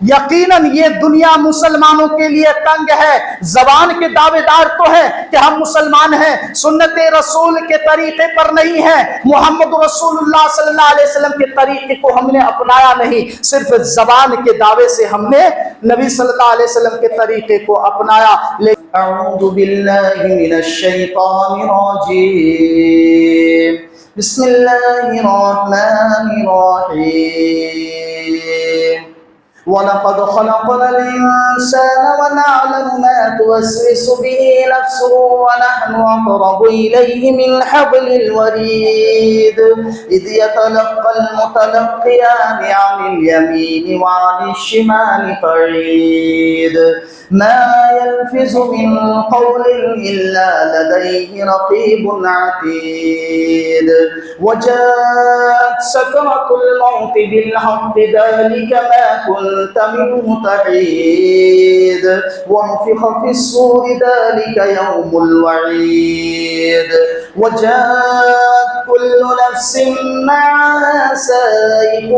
یقیناً یہ دنیا مسلمانوں کے لیے تنگ ہے. زبان کے دعوے دار تو ہے کہ ہم مسلمان ہیں، سنت رسول کے طریقے پر نہیں ہیں، محمد رسول اللہ صلی اللہ علیہ وسلم کے طریقے کو ہم نے اپنایا نہیں، صرف زبان کے دعوے سے ہم نے نبی صلی اللہ علیہ وسلم کے طریقے کو اپنایا. اعوذ باللہ من الشیطان الرجیم، بسم اللہ الرحمن الرحیم. وَلَقَدْ خَلَقْنَا الْإِنسَانَ وَنَعْلَمُ مَا تُوَسْوِسُ بِهِ نَفْسُهُ وَنَحْنُ أَقْرَبُ إِلَيْهِ مِنْ حَبْلِ الْوَرِيدِ إِذْ يَتَلَقَّى الْمُتَلَقِّيَانِ عَنِ الْيَمِينِ وَعَنِ الشِّمَالِ قَعِيدٌ مَا يَلْفِظُ مِنْ قَوْلٍ إِلَّا لَدَيْهِ رَقِيبٌ عَتِيدٌ وَجَاءَتْ سَكْرَةُ الْمَوْتِ بِالْحَقِّ ذَلِكَ مَا كنت منه تحيد ونفخ في الصور ذلك يوم الوعيد وجاءت كل نفس معها سائق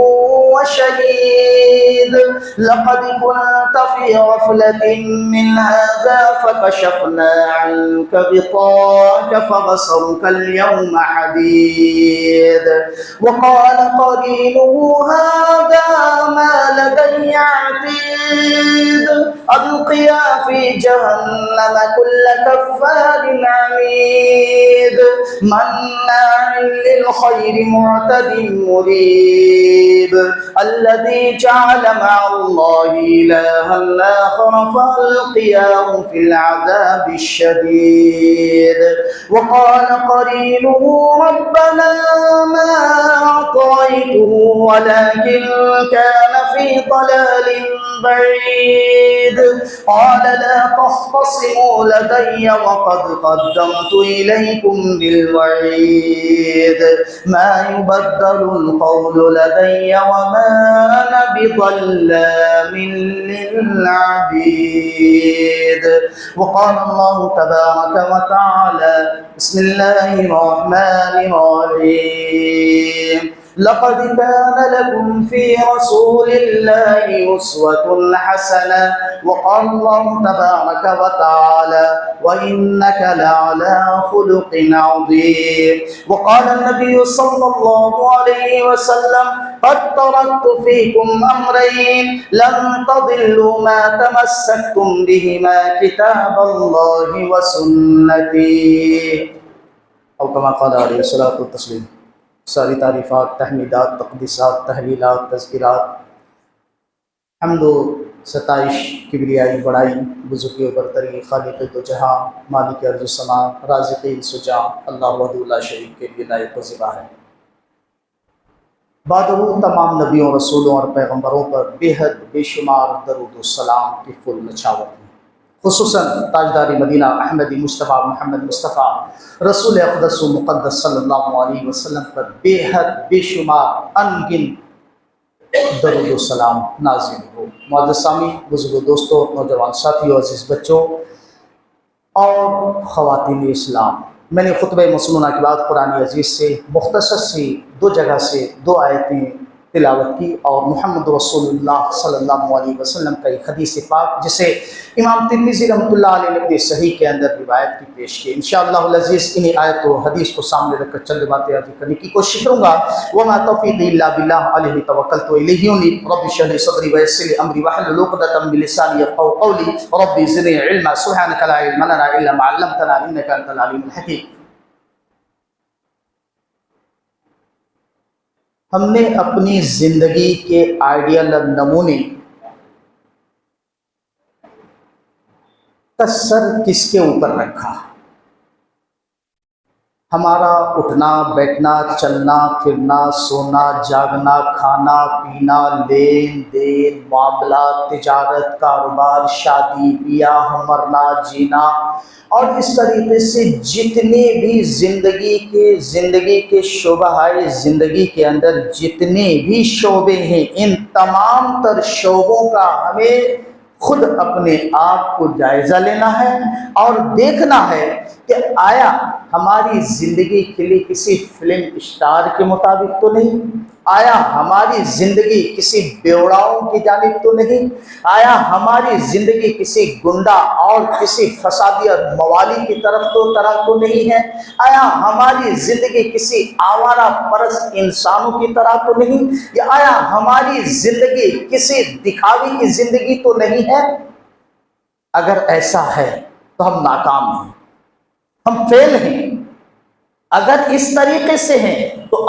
وشهيد لقد كنت في غفلة من هذا فكشفنا عنك غطاءك فبصرك اليوم حديد وقال قرينه هذا ما لدي عتيد ألقيا في جهنم كل كفار عنيد مناع للخير معتد مريب الذي جعل مع الله إلها آخر فألقياه في العذاب الشديد وقال قرينه ربنا ما أطغيته ولكن كان في ضلال بعيد قال لا تختصموا لدي وقد قدمت إليكم بالوعيد ما يبدل القول لدي وما أنا بظلام للعبيد وقال الله تبارك وتعالى بسم الله الرحمن الرحيم لقد كان لكم في رسول الله أسوة حسنة وقال الله تبارك وتعالى وإنك لعلى خلق عظيم وقال النبي صلى الله عليه وسلم قد تركت فيكم أمرين لن تضلوا ما تمسكتم بهما كتاب الله وسنتي أو كما قال عليه الصلاة والتسليم. ساری تعریفات، تحمیدات، تقدیسات، تحلیلات، تذکرات، حمد و ستائش، کبریائی، بڑائی، بزرگی و برتری، خالق دو جہاں، مالک ارض و سماء، رازق انس و جاں، اللہ وحدہ لا شریک کے لیے لائق و زیبا ہے. بعد وہ تمام نبیوں، رسولوں اور پیغمبروں پر بے حد بے شمار درود و سلام کی فل نچھاور ہوں، خصوصاً تاجدار مدینہ احمدی مصطفیٰ محمد مصطفیٰ رسول اقدس و مقدس صلی اللہ علیہ وسلم پر بے حد بے شمار انگن درود و سلام نازل ہو. معزز سامعین، بزرگ دوستوں، نوجوان ساتھیوں، عزیز بچوں اور خواتین اسلام، میں نے خطبہ مسنونہ کے بعد قرآن عزیز سے مختصر سی دو جگہ سے دو آیتیں تلاوت کی اور محمد رسول اللہ صلی اللہ علیہ وسلم کا ایک حدیث پاک جسے امام ترمذی رحمۃ اللہ علیہ نے اپنی صحیح کے اندر روایت کی پیش کی. انشاءاللہ العزیز انہی آیت و حدیث کو سامنے رکھ کر چند باتیں عرض کرنے کی کوشش کروں گا. وما توفیقی الا باللہ علیہ توکلت و الیہ انیب. رب اشرح لي صدری ویسر لي امری واحلل عقدۃ من لسانی یفقهوا قولی. رب زدنی علما سبحانک لا علم لنا الا ما علمتنا انک انت العلیم الحکیم. ہم نے اپنی زندگی کے آئیڈیل نمونے کا سر کس کے اوپر رکھا؟ ہمارا اٹھنا بیٹھنا، چلنا پھرنا، سونا جاگنا، کھانا پینا، لین دین، معاملات، تجارت، کاروبار، شادی بیاہ، مرنا جینا اور اس طریقے سے جتنے بھی زندگی کے شعبہ زندگی کے اندر جتنے بھی شعبے ہیں، ان تمام تر شعبوں کا ہمیں خود اپنے آپ کو جائزہ لینا ہے اور دیکھنا ہے کہ آیا ہماری زندگی کھلی کسی فلم اسٹار کے مطابق تو نہیں، آیا ہماری زندگی کسی بیوڑاؤں کی جانب تو نہیں؟ آیا ہماری زندگی کسی گنڈا اور کسی فسادی اور موالی کی طرف تو نہیں ہے؟ آیا ہماری زندگی کسی آوارہ پرست انسانوں کی طرح تو نہیں؟ یا آیا ہماری زندگی کسی دکھاوی کی زندگی تو نہیں ہے؟ اگر ایسا ہے تو ہم ناکام ہیں، ہم فیل ہیں۔ اگر اس طریقے سے ہیں تو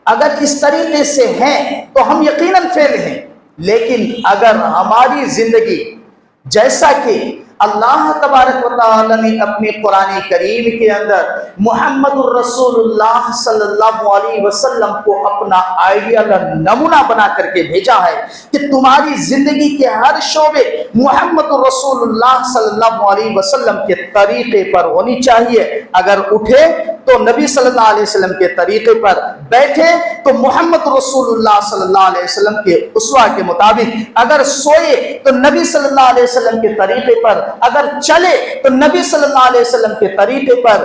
اگر اس طریقے سے ہیں تو ہم یقیناً فیل ہیں۔ لیکن اگر ہماری زندگی جیسا کہ اللہ تبارک و تعالی نے اپنے قرآن کریم کے اندر محمد الرسول اللہ صلی اللہ علیہ وسلم کو اپنا آئیڈیل نمونہ بنا کر کے بھیجا ہے کہ تمہاری زندگی کے ہر شعبے محمد الرسول اللہ صلی اللہ علیہ وسلم کے طریقے پر ہونی چاہیے۔ اگر اٹھے تو نبی صلی اللہ علیہ وسلم کے طریقے پر، بیٹھے تو محمد رسول اللہ صلی اللہ علیہ وسلم کے اسوہ کے مطابق، اگر سوئے تو نبی صلی اللہ علیہ وسلم کے طریقے پر، اگر چلے تو نبی صلی اللہ علیہ وسلم کے طریقے پر۔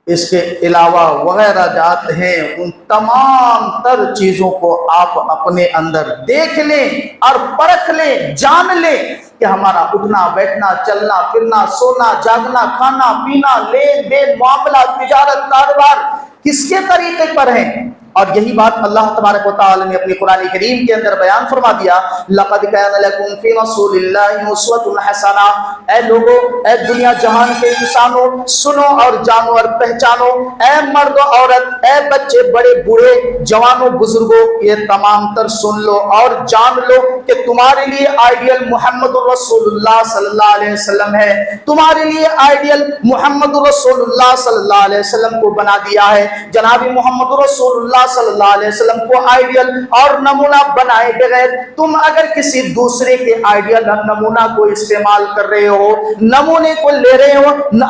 اس کے علاوہ وغیرہ جات ہیں، ان تمام تر چیزوں کو آپ اپنے اندر دیکھ لیں اور پرکھ لیں، جان لیں کہ ہمارا اٹھنا بیٹھنا، چلنا پھرنا، سونا جاگنا، کھانا پینا، لین دین، معاملہ، تجارت، کاروبار کس کے طریقے پر ہیں۔ اور یہی بات اللہ تبارک و تعالی نے اپنی قرآن کریم کے اندر بیان فرما دیا، لَقَدْ كَانَ لَكُمْ فِي رَسُولِ اللَّهِ أُسْوَةٌ حَسَنَةٌ۔ اے لوگو، اے دنیا جہان کے انسانوں، سنو اور جانو اور پہچانو، اے مرد و عورت، اے بچے بڑے بوڑھے، جوانوں بزرگوں، یہ تمام تر سن لو اور جان لو کہ تمہارے لیے آئیڈیل محمد رسول اللہ صلی اللہ علیہ وسلم ہے۔ تمہارے لیے آئیڈیل محمد رسول اللہ صلی اللہ علیہ وسلم کو بنا دیا ہے۔ جناب محمد رسول اللہ صلی اللہ علیہ وسلم کو آئیڈیل اور نمونہ بنائے بغیر تم اگر کسی دوسرے کے آئیڈیل اور نمونہ کو استعمال کر رہے ہو، نمونے کو لے رہے ہو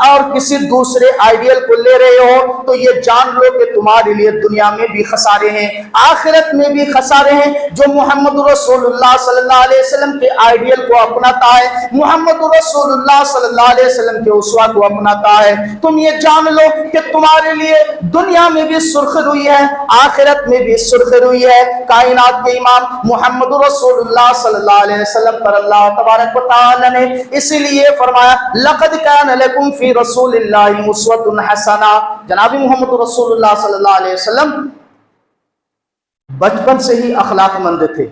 اور کسی دوسرے آئیڈیل کو لے رہے ہو، تو یہ جان لو کہ تمہارے لیے دنیا میں بھی خسارے ہیں، آخرت میں بھی خسارے ہیں۔ جو محمد رسول اللہ صلی اللہ علیہ وسلم کے آئیڈیل کو اپناتا ہے، محمد رسول اللہ صلی اللہ علیہ وسلم کے اسوہ کو اپناتا ہے، تم یہ جان لو کہ تمہارے لیے دنیا میں بھی سرخ روئی ہے، آخرت میں بھی سرخ روئی ہے۔ کائنات کے امام محمد رسول اللہ صلی اللہ علیہ وسلم پر اللہ تبارک و تعالی نے اسی لیے فرمایا، لَقَدْ كَانَ لَكُمْ فِي رَسُولِ اللَّهِ أُسْوَةٌ حَسَنَةٌ۔ جناب محمد رسول اللہ صلی اللہ علیہ وسلم بچپن سے ہی اخلاق مند تھے۔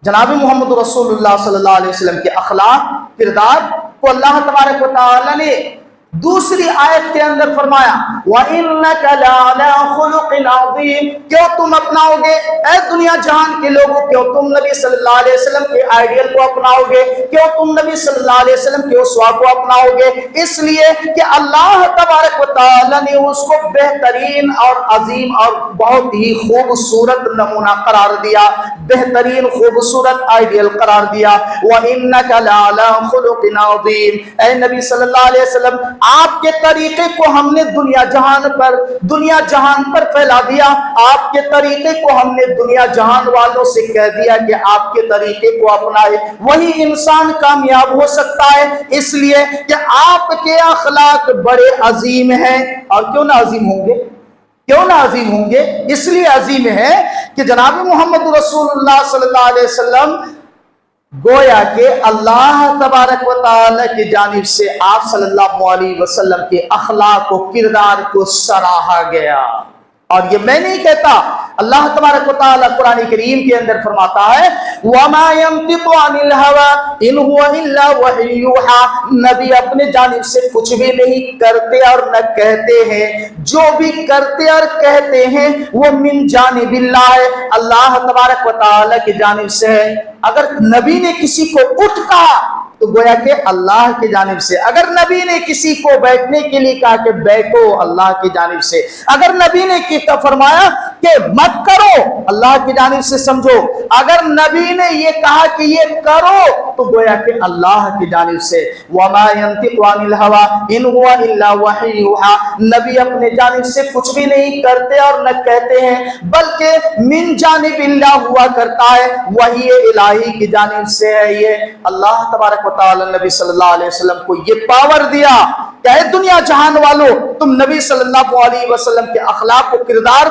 جناب محمد رسول اللہ صلی اللہ علیہ وسلم کے اخلاق، کردار کو اللہ تبارک و تعالی نے دوسری آیت کے اندر فرمایا، وَإِنَّكَ لَعَلَىٰ خُلُقٍ عَظِيمٍ۔ کیوں تم اپناؤ گے اے دنیا جہان کے لوگوں، کیوں تم نبی صلی اللہ علیہ وسلم کے آئیڈیل کو اپناؤ گے، کیوں تم نبی صلی اللہ علیہ وسلم کے اسوہ کو اپناؤ گے؟ اس لیے کہ اللہ تبارک و تعالی نے اس کو بہترین اور عظیم اور بہت ہی خوبصورت نمونہ قرار دیا، بہترین خوبصورت آئیڈیل قرار دیا۔ وَإِنَّكَ لَعَلَىٰ خُلُقٍ عَظِيمٍ۔ اے نبی صلی اللہ علیہ وسلم، آپ کے طریقے کو ہم نے دنیا جہان پر پھیلا دیا، آپ کے طریقے کو ہم نے دنیا جہان والوں سے کہہ دیا کہ آپ کے طریقے کو اپنائے، وہی انسان کامیاب ہو سکتا ہے۔ اس لیے کہ آپ کے اخلاق بڑے عظیم ہیں۔ اور کیوں نہ عظیم ہوں گے؟ کیوں نہ عظیم ہوں گے؟ اس لیے عظیم ہے کہ جناب محمد رسول اللہ صلی اللہ علیہ وسلم گویا کہ اللہ تبارک و تعالی کی جانب سے آپ صلی اللہ علیہ وسلم کے اخلاق و کردار کو سراہا گیا۔ اور یہ میں نہیں کہتا، اللہ تبارک و تعالی قرآن کریم کے اندر فرماتا ہے، وَمَا يَنطِقُ عَنِ الْهَوَىٰ إِنْ هُوَ إِلَّا وَحْيٌ يُوحَىٰ۔ نبی اپنے جانب سے کچھ بھی نہیں کرتے اور نہ کہتے ہیں، جو بھی کرتے اور کہتے ہیں وہ من جانب اللہ ہے، اللہ تبارک و تعالی کی جانب سے ہے۔ اگر نبی نے کسی کو اٹھ کہا تو گویا کہ اللہ کی جانب سے، اگر نبی نے کسی کو بیٹھنے کے لیے کہا کہ بیٹھو، اللہ کی جانب سے، اگر نبی نے فرمایا کہ مت کرو، اللہ کی جانب سے سمجھو، اگر نبی نے یہ کہا کہ یہ کرو تو گویا کہ اللہ کی جانب سے۔ وَمَا يَنطِقُ عَنِ الْهَوَىٰ إِنْ هُوَ إِلَّا وَحْيٌ يُوحَىٰ۔ نبی اپنے جانب سے کچھ بھی نہیں کرتے اور نہ کہتے ہیں، بلکہ من جانب اللہ ہوا کرتا ہے، وحی الہی کی جانب سے ہے۔ یہ اللہ تبارک و تعالی نبی صلی اللہ علیہ وسلم کو یہ پاور دیا کہ اے دنیا جہان والوں، تم نبی صلی اللہ علیہ وسلم کے اخلاق و کردار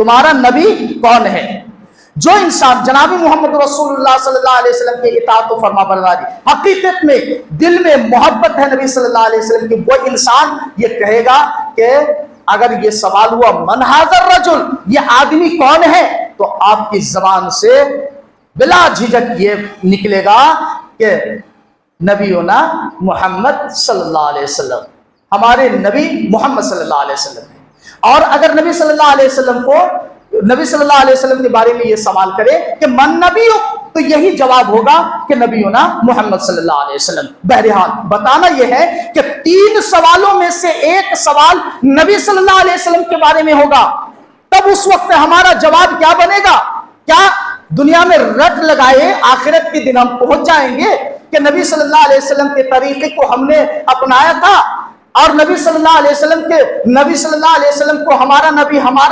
تمہارا نبی کون ہے؟ جو انسان جناب محمد رسول اللہ صلی اللہ علیہ وسلم کی اطاعت و فرما برداری حقیقت میں دل میں محبت ہے نبی صلی اللہ علیہ وسلم کی، وہ انسان یہ کہے گا کہ اگر یہ سوال ہوا من ھذا الرجل، یہ آدمی کون ہے، تو آپ کی زبان سے بلا جھجک یہ نکلے گا کہ نبینا محمد صلی اللہ علیہ وسلم، ہمارے نبی محمد صلی اللہ علیہ وسلم ہے۔ اور اگر نبی صلی اللہ علیہ وسلم کو نبی صلی اللہ علیہ وسلم کے بارے میں یہ سوال کرے کہ من نبی ہو، تو یہی جواب ہوگا کہ نبینا محمد صلی اللہ علیہ وسلم۔ بہرحال بتانا یہ ہے کہ 3 سوالوں میں سے ایک سوال نبی صلی اللہ علیہ وسلم کے بارے میں ہوگا، تب اس وقت ہمارا جواب کیا بنے گا؟ کیا دنیا میں رٹ لگائے آخرت کے دن ہم پہنچ جائیں گے کہ نبی صلی اللہ علیہ وسلم کے طریقے کو ہم نے اپنایا تھا، اور نبی صلی اللہ علیہ وسلم کو ہمارا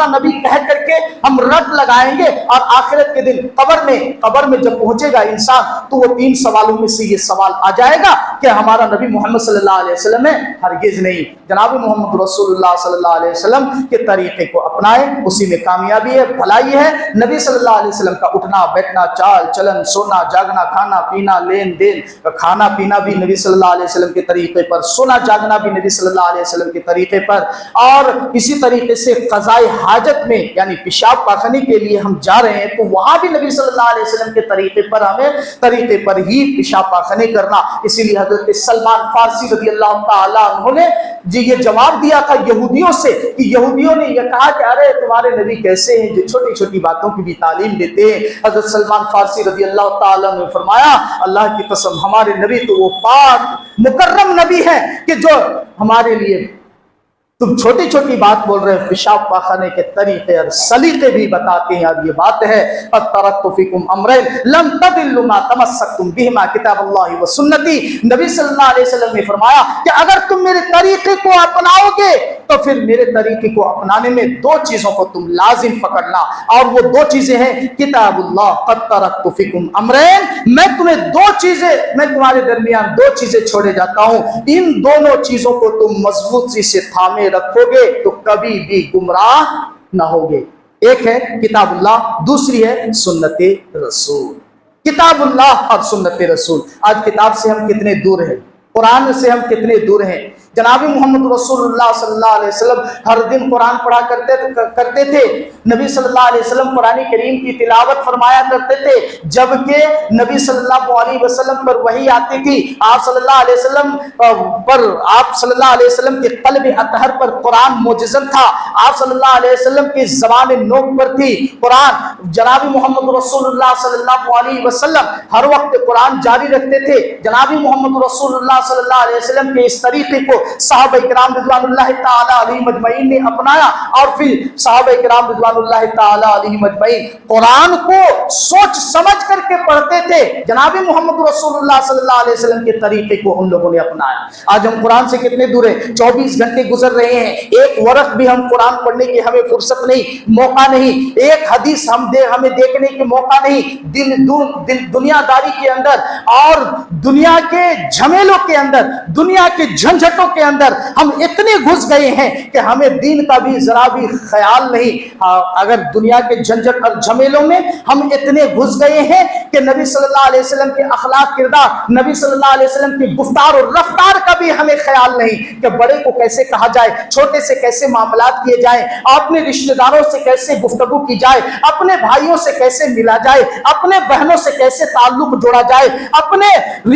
نبی کہہ کر کے ہم رٹ لگائیں گے، اور آخرت کے دن قبر میں جب پہنچے گا انسان تو وہ 3 سوالوں میں سے یہ سوال آ جائے گا کہ ہمارا نبی محمد صلی اللہ علیہ وسلم ہے؟ ہرگز نہیں۔ جناب محمد رسول اللہ صلی اللہ علیہ وسلم کے طریقے کو اپنائیں، اسی میں کامیابی ہے، بھلائی ہے۔ نبی صلی اللہ علیہ وسلم کا اٹھنا بیٹھنا، چال چلن، سونا جاگنا، کھانا پینا، لین دین، کھانا پینا بھی نبی صلی اللہ علیہ وسلم کے طریقے پر، سونا جاگنا بھی نبی صلی اللہ علیہ وسلم کے طریقے پر، اور اسی طریقے سے قضاء حاجت میں یعنی پیشاب پاخانے کے لیے ہم جا رہے ہیں تو وہاں بھی نبی صلی اللہ علیہ وسلم کے طریقے پر ہمیں طریقے پر ہی پیشاب پاخانے کرنا۔ اسی لیے حضرت سلمان فارسی رضی اللہ تعالیٰ عنہ نے یہ جواب دیا تھا یہودیوں سے، کہ یہودیوں نے یہ کہا کہ ارے تمہارے نبی کیسے ہیں جو چھوٹی چھوٹی باتوں کی بھی تعلیم دیتے ہیں۔ حضرت سلمان فارسی رضی اللہ تعالیٰ نے فرمایا اللہ کی قسم ہمارے نبی تو وہ پاک مکرم نبی ہے کہ جو ہمارے لیے تم چھوٹی چھوٹی بات بول رہے ہیں، پیشاب پاخانے کے طریقے اور سلیقے بھی بتاتے ہیں۔ اور یہ بات ہے قد ترکت فیکم امرین لم تضلوا ما تمسکتم بہما کتاب اللہ و سنتی۔ نبی صلی اللہ علیہ وسلم نے فرمایا کہ اگر تم میرے طریقے کو اپناؤ گے تو پھر میرے طریقے کو اپنانے میں 2 چیزوں کو تم لازم پکڑنا، اور وہ 2 چیزیں ہیں کتاب اللہ، قد ترکت فیکم امرین، میں تمہارے درمیان 2 چیزیں چھوڑے جاتا ہوں، ان دونوں چیزوں کو تم مضبوطی سے تھامے رکھو گے تو کبھی بھی گمراہ نہ ہوگے۔ ایک ہے کتاب اللہ، دوسری ہے سنت رسول۔ کتاب اللہ اور سنت رسول۔ آج کتاب سے ہم کتنے دور ہیں، قرآن سے ہم کتنے دور ہیں۔ جناب محمد رسول اللہ صلی اللہ علیہ وسلم ہر دن قرآن پڑھا کرتے تھے، نبی صلی اللہ علیہ وسلم قرآن کریم کی تلاوت فرمایا کرتے تھے، جبکہ نبی صلی اللہ علیہ وسلم پر وحی آتی تھی، آپ صلی اللہ علیہ وسلم کے قلب اطہر پر قرآن معجزن تھا، آپ صلی اللہ علیہ وسلم کی زبان نوک پر تھی قرآن۔ جناب محمد رسول اللہ صلی اللہ علیہ وسلم ہر وقت قرآن جاری رکھتے تھے۔ جناب محمد رسول اللہ صلی اللہ علیہ وسلم کے اس طریقے کو صحابہ کرام رضوان اللہ تعالی علیہم اجمعین نے اپنایا، اور پھر صحابہ کرام رضوان اللہ تعالی علیہم اجمعین قرآن کو سوچ سمجھ کر کے پڑھتے تھے۔ جناب محمد رسول اللہ صلی اللہ علیہ وسلم کے طریقے کو ہم لوگوں نے اپنایا۔ آج ہم قرآن سے کتنے دور ہیں، 24 گھنٹے گزر رہے ہیں، ایک ورق بھی ہم قرآن پڑھنے کی ہمیں فرصت نہیں، موقع نہیں، ایک حدیث ہمیں دیکھنے کے موقع نہیں۔ دنیا داری کے اندر اور دنیا کے جھمیلوں کے اندر، دنیا کے جھنجھٹوں کے اندر ہم اتنے گھس گئے ہیں کہ ہمیں دین کا بھی ذرا بھی خیال نہیں۔ اگر دنیا کے جھنجھٹ اور جھمیلوں میں ہم اتنے گھس گئے ہیں کہ نبی صلی اللہ علیہ وسلم کے اخلاق کردار، نبی صلی اللہ علیہ وسلم کی گفتار اور رفتار کا بھی ہمیں خیال نہیں کہ بڑے کو کیسے کہا جائے، چھوٹے سے کیسے معاملات کیے جائیں، اپنے رشتہ داروں سے کیسے گفتگو کی جائے، اپنے بھائیوں سے کیسے ملا جائے، اپنے بہنوں سے کیسے تعلق جوڑا جائے، اپنے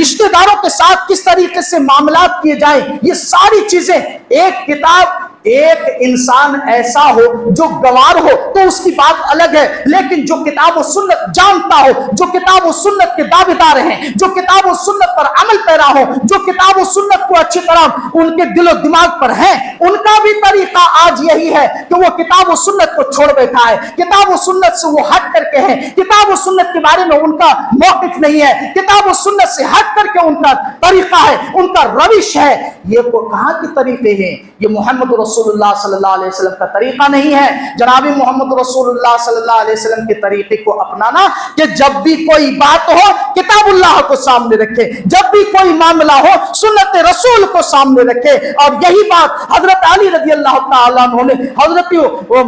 رشتہ داروں کے ساتھ کس طریقے سے معاملات کیے جائیں۔ یہ ساری چیزیں ایک کتاب، ایک انسان ایسا ہو جو گوار ہو تو اس کی بات الگ ہے، لیکن جو کتاب و سنت جانتا ہو، جو کتاب و سنت کے دعویدار ہیں، جو کتاب و سنت پر عمل پیرا ہو، جو کتاب و سنت کو اچھی طرح ان کے دل و دماغ پر ہیں، ان کا بھی طریقہ آج یہی ہے کہ وہ کتاب و سنت کو چھوڑ بیٹھا ہے، کتاب و سنت سے وہ ہٹ کر کے ہیں، کتاب و سنت کے بارے میں ان کا موقف نہیں ہے، کتاب و سنت سے ہٹ کر کے ان کا طریقہ ہے، ان کا روش ہے۔ یہ کہاں کے طریقے ہیں؟ یہ محمد رسول رسول اللہ صلی اللہ علیہ وسلم کا طریقہ نہیں ہے۔ جناب محمد رسول اللہ صلی اللہ علیہ وسلم کے طریقے کو اپنانا کہ جب بھی کوئی بات ہو کتاب اللہ کو سامنے رکھے، جب بھی کوئی معاملہ ہو سنت رسول کو سامنے رکھے۔ اور یہی بات حضرت علی رضی اللہ تعالیٰ عنہ نے حضرت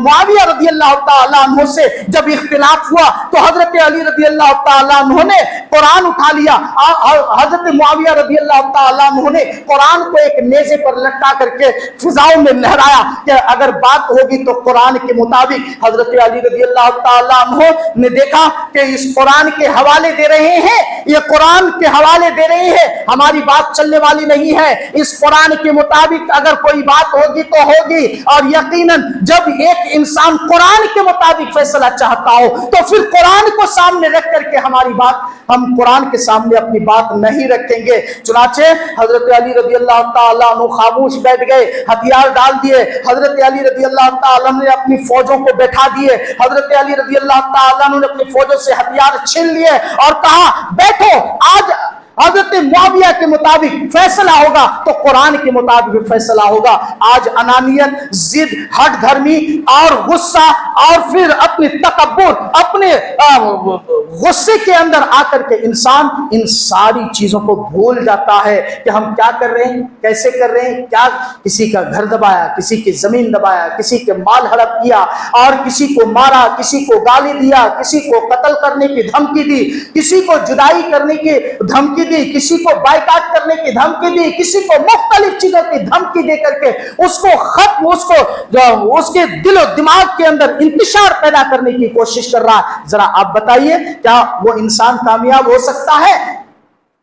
معاویہ رضی اللہ تعالیٰ عنہ سے جب اختلاف ہوا تو حضرت علی رضی اللہ تعالیٰ عنہ نے قرآن اٹھا لیا، حضرت معاویہ رضی اللہ تعالیٰ عنہ نے قرآن کو ایک نیزے پر لٹکا کر کے فضاؤں میں لہرایا کہ اگر بات ہوگی تو قرآن کے مطابق۔ حضرت علی رضی اللہ تعالیٰ عنہ نے دیکھا کہ اس قرآن کے حوالے دے رہے ہیں، یہ قرآن کے حوالے دے رہے ہیں، ہماری بات چلنے والی نہیں ہے، اس قرآن کے مطابق اگر کوئی بات ہوگی تو ہوگی۔ اور یقیناً جب ایک انسان قرآن کے مطابق فیصلہ چاہتا ہو تو پھر قرآن کو سامنے رکھ کر کے ہماری بات، ہم قرآن کے سامنے اپنی بات نہیں رکھیں گے۔ چنانچہ حضرت علی رضی اللہ تعالیٰ عنہ خاموش بیٹھ گئے، ہتھیار ڈال دیے۔ حضرت علی رضی اللہ تعالیٰ عنہ نے اپنی فوجوں کو بیٹھا دیے، حضرت علی رضی اللہ تعالیٰ عنہ نے اپنی فوجوں سے ہتھیار چھین لیے اور کہا بیٹھو، آج حضرت معاویہ کے مطابق فیصلہ ہوگا تو قرآن کے مطابق فیصلہ ہوگا۔ آج انانیت، ضد، ہٹ دھرمی اور غصہ اور پھر اپنی تکبر، اپنے غصے کے اندر آ کر کے انسان ان ساری چیزوں کو بھول جاتا ہے کہ ہم کیا کر رہے ہیں، کیسے کر رہے ہیں، کیا کسی کا گھر دبایا، کسی کی زمین دبایا، کسی کے مال ہڑپ کیا اور کسی کو مارا، کسی کو گالی دیا، کسی کو قتل کرنے کی دھمکی دی، کسی کو جدائی کرنے کی دھمکی دی، کسی کو بائیکاٹ کرنے کی دھمکی دی، کسی کو مختلف چیزوں کی دھمکی دے کر کے اس کو ختم، اس کے دل و دماغ کے اندر انتشار پیدا کرنے کی کوشش کر رہا ہے۔ ذرا آپ بتائیے کیا وہ انسان کامیاب ہو سکتا ہے؟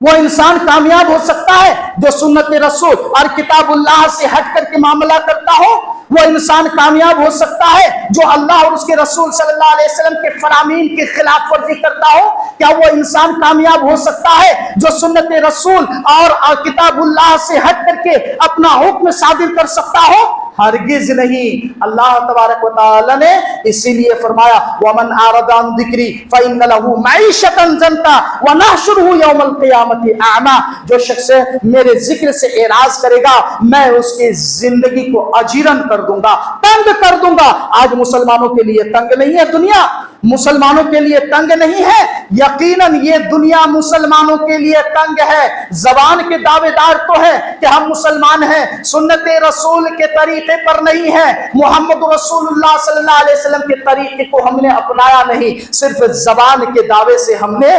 وہ انسان کامیاب ہو سکتا ہے جو سنت رسول اور کتاب اللہ سے ہٹ کر کے معاملہ کرتا ہو؟ وہ انسان کامیاب ہو سکتا ہے جو اللہ اور اس کے رسول صلی اللہ علیہ وسلم کے فرامین کی خلاف ورزی کرتا ہو؟ کیا وہ انسان کامیاب ہو سکتا ہے جو سنت رسول اور کتاب اللہ سے ہٹ کر کے اپنا حکم صادر کر سکتا ہو؟ ہرگز نہیں۔ اللہ تبارک و تعالی نے اسی لیے فرمایا وَمَنْ أَعْرَضَ عَنْ ذِكْرِي فَإِنَّ لَهُ مَعِيشَةً ضَنْكًا وَنَحْشُرُهُ يَوْمَ الْقِيَامَةِ أَعْمَىٰ۔ جو شخص میرے ذکر سے اعراض کرے گا میں اس کی زندگی کو اجیرن کر دوں گا، تنگ کر دوں گا۔ آج مسلمانوں کے لیے تنگ نہیں ہے دنیا، مسلمانوں کے لیے تنگ نہیں ہے، یقیناً یہ دنیا مسلمانوں کے لیے تنگ ہے۔ زبان کے دعوے دار تو ہے کہ ہم مسلمان ہیں، سنت رسول کے طریقے پر نہیں ہے، محمد رسول اللہ صلی اللہ علیہ وسلم کے طریقے کو ہم نے اپنایا نہیں، صرف زبان کے دعوے سے ہم نے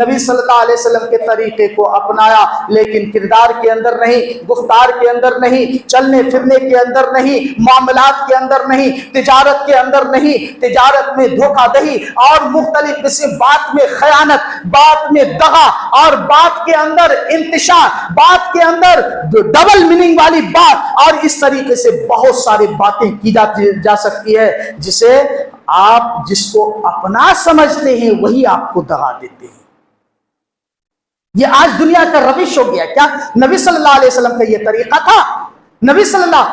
نبی صلی اللہ علیہ وسلم کے طریقے کو اپنایا، لیکن کردار کے اندر نہیں، گفتار کے اندر نہیں، چلنے پھرنے کے اندر نہیں، معاملات کے اندر نہیں، تجارت کے اندر نہیں، تجارت میں دھوکہ دہی اور مختلف قسم، بات میں خیانت، بات میں دغا اور بات کے اندر انتشار، بات کے اندر ڈبل میننگ والی بات اور اس طریقے سے بہت ساری باتیں کی جا سکتی ہے جسے آپ جس کو اپنا سمجھتے ہیں وہی آپ کو دغا دیتے ہیں۔ یہ آج دنیا کا روش ہو گیا۔ کیا نبی صلی اللہ علیہ وسلم کا یہ طریقہ تھا؟ نبی صلی اللہ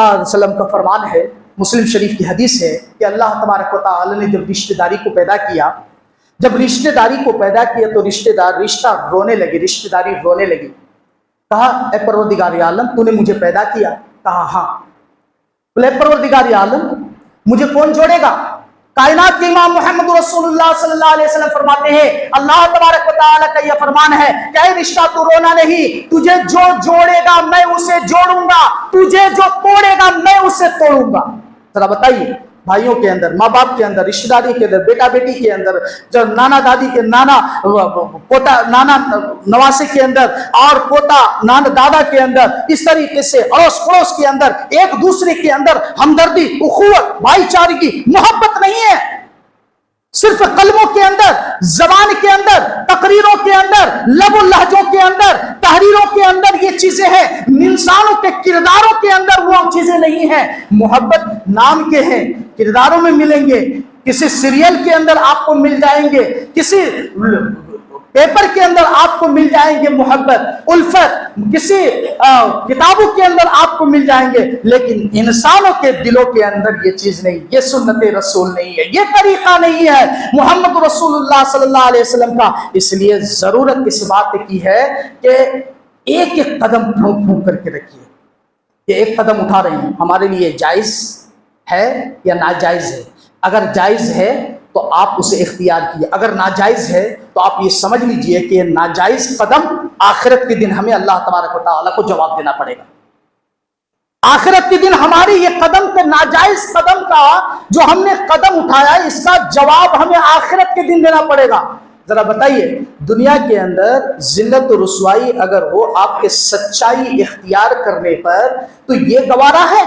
علیہ وسلم کا فرمان ہے، مسلم شریف کی حدیث ہے کہ اللہ تبارک و تعالی نے جب رشتہ داری کو پیدا کیا، جب رشتہ داری کو پیدا کیا تو رشتہ رونے لگے، رشتہ داری رونے لگی۔ کہا اے پروردگار عالم تو نے مجھے پیدا کیا؟ کہا ہاں۔ بولے پروردگار عالم مجھے کون جوڑے گا؟ کائنات کے امام محمد رسول اللہ صلی اللہ علیہ وسلم فرماتے ہیں اللہ تبارک و تعالی کا یہ فرمان ہے کہ اے رشتہ تو رونا نہیں، تجھے جو جوڑے گا میں اسے جوڑوں گا، تجھے جو توڑے گا میں اسے توڑوں گا۔ ذرا بتائیے، بھائیوں کے اندر، ماں باپ کے اندر، رشتہ داری کے اندر، بیٹا بیٹی کے اندر، جب نانا دادی کے نانا پوتا، نانا نواسے کے اندر اور پوتا نانا دادا کے اندر، اس طریقے سے اڑوس پڑوس کے اندر ایک دوسرے کے اندر ہمدردی، اخوت، بھائی چارگی، محبت نہیں ہے، صرف قلبوں کے اندر، زبان کے اندر، تقریروں کے اندر، لب و لہجوں کے اندر، تحریروں کے اندر یہ چیزیں ہیں، انسانوں کے کرداروں کے اندر وہ چیزیں نہیں ہیں۔ محبت نام کے ہیں، کرداروں میں ملیں گے، کسی سیریل کے اندر آپ کو مل جائیں گے، کسی پیپر کے اندر آپ کو مل جائیں گے محبت، الفت، کسی کتابوں کے اندر آپ کو مل جائیں گے، لیکن انسانوں کے دلوں کے اندر یہ چیز نہیں، یہ سنت رسول نہیں ہے، یہ طریقہ نہیں ہے محمد رسول اللہ صلی اللہ علیہ وسلم کا۔ اس لیے ضرورت اس بات کی ہے کہ ایک ایک قدم پھونک پھونک کر کے رکھیے، یہ ایک قدم اٹھا رہے ہیں، ہمارے لیے جائز ہے یا ناجائز ہے؟ اگر جائز ہے تو آپ اسے اختیار کیے، اگر ناجائز ہے تو آپ یہ سمجھ لیجئے کہ یہ ناجائز قدم آخرت کے دن ہمیں اللہ تبارک و تعالیٰ کو جواب دینا پڑے گا۔ آخرت کے دن ہماری یہ قدم کے ناجائز قدم کا جو ہم نے قدم اٹھایا، اس کا جواب ہمیں آخرت کے دن دینا پڑے گا۔ ذرا بتائیے، دنیا کے اندر ذلت و رسوائی اگر ہو آپ کے سچائی اختیار کرنے پر تو یہ گوارا ہے،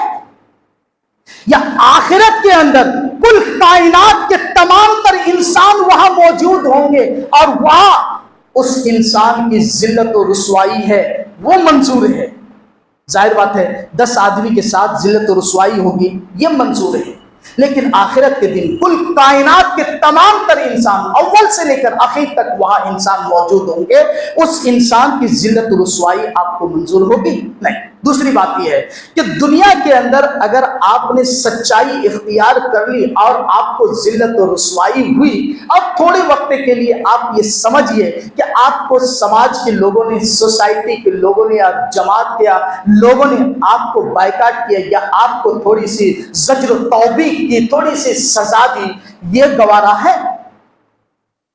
یا آخرت کے اندر کل کائنات کے تمام تر انسان وہاں موجود ہوں گے اور وہاں اس انسان کی ذلت و رسوائی ہے وہ منظور ہے؟ ظاہر بات ہے 10 آدمی کے ساتھ ذلت و رسوائی ہوگی یہ منظور ہے، لیکن آخرت کے دن کل کائنات کے تمام تر انسان اول سے لے کر آخر تک وہاں انسان موجود ہوں گے، اس انسان کی ذلت و رسوائی آپ کو منظور ہوگی؟ نہیں۔ دوسری بات یہ ہے کہ دنیا کے اندر اگر آپ نے سچائی اختیار کر لی اور آپ کو ذلت و رسوائی ہوئی، اب تھوڑے وقت کے لیے آپ یہ سمجھیے کہ آپ کو سماج کے لوگوں نے، سوسائٹی کے لوگوں نے یا جماعت کے لوگوں نے آپ کو بائیکاٹ کیا یا آپ کو تھوڑی سی زجر و توبیخ کی، تھوڑی سی سزا دی، یہ گوارا ہے؟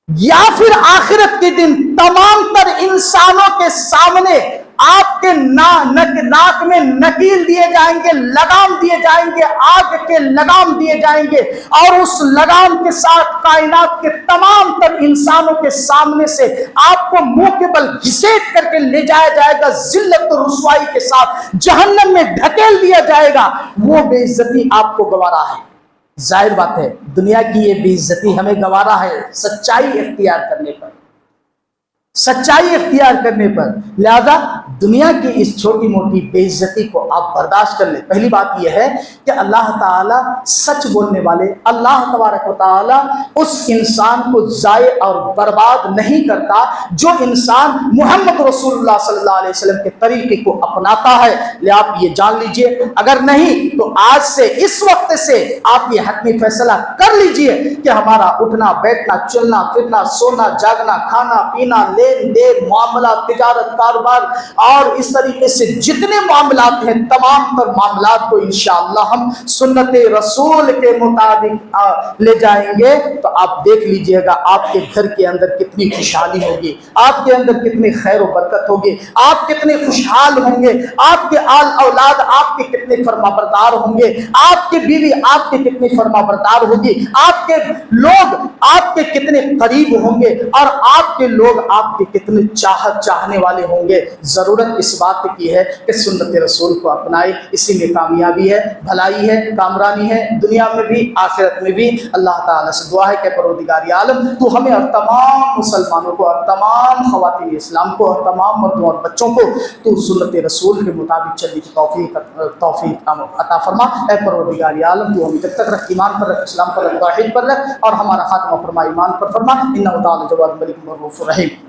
یا پھر آخرت کے دن تمام تر انسانوں کے سامنے آپ کے ناک میں نکیل دیے جائیں گے، لگام دیے جائیں گے، آگ کے لگام دیے جائیں گے، اور اس لگام کے ساتھ کائنات کے تمام تر انسانوں کے سامنے سے آپ کو منہ کے بل گھسیٹ کر کے لے جایا جائے گا، ذلت و رسوائی کے ساتھ جہنم میں دھکیل دیا جائے گا۔ وہ بے عزتی آپ کو گوارا ہے؟ ظاہر بات ہے دنیا کی یہ بے عزتی ہمیں گوارا ہے سچائی اختیار کرنے پر، سچائی اختیار کرنے پر۔ لہذا دنیا کی اس چھوٹی موٹی بے عزتی کو آپ برداشت کر لیں۔ پہلی بات یہ ہے کہ اللہ تعالیٰ سچ بولنے والے، اللہ تبارک و تعالیٰ اس انسان کو ضائع اور برباد نہیں کرتا جو انسان محمد رسول اللہ صلی اللہ علیہ وسلم کے طریقے کو اپناتا ہے۔ لہذا آپ یہ جان لیجئے، اگر نہیں تو آج سے اس وقت سے آپ یہ حتمی فیصلہ کر لیجئے کہ ہمارا اٹھنا بیٹھنا، چلنا پھرنا، سونا جاگنا، کھانا پینا، لین دین، معاملات، تجارت، کاروبار اور اس طریقے سے جتنے معاملات ہیں تمام تر معاملات کو انشاءاللہ ہم سنت رسول کے مطابق لے جائیں گے۔ تو آپ دیکھ لیجئے گا آپ کے گھر کے اندر کتنی خوشحالی ہوگی، آپ کے اندر کتنی خیر و برکت ہوگی، آپ کتنے خوشحال ہوں گے، آپ کے آل اولاد آپ کے کتنے فرما بردار ہوں گے، آپ کے بیوی آپ کے کتنے فرما بردار ہوگی، آپ کے لوگ آپ کے کتنے قریب ہوں گے، اور آپ کے لوگ آپ کے کتنے چاہنے والے ہوں گے۔ ضرورت اس بات کی ہے کہ سنت رسول کو اپنائے، اسی میں کامیابی ہے، بھلائی ہے، کامرانی ہے، دنیا میں بھی آخرت میں بھی۔ اللہ تعالیٰ سے دعا ہے کہ پروردگار عالم تو ہمیں اور تمام مسلمانوں کو اور تمام خواتین اسلام کو اور تمام مردوں اور بچوں کو تو سنت رسول کے مطابق چلنے کی توفیق عطا فرما۔ اے پروردگار عالم تو ہمیں جب تک رکھ، ایمان پر رکھ، اسلام پر رکھ، توحید پر رکھ، اور ہمارا خاتمہ فرما ایمان پر فرما۔ انہ تعالی جواد ملک رؤوف رحیم۔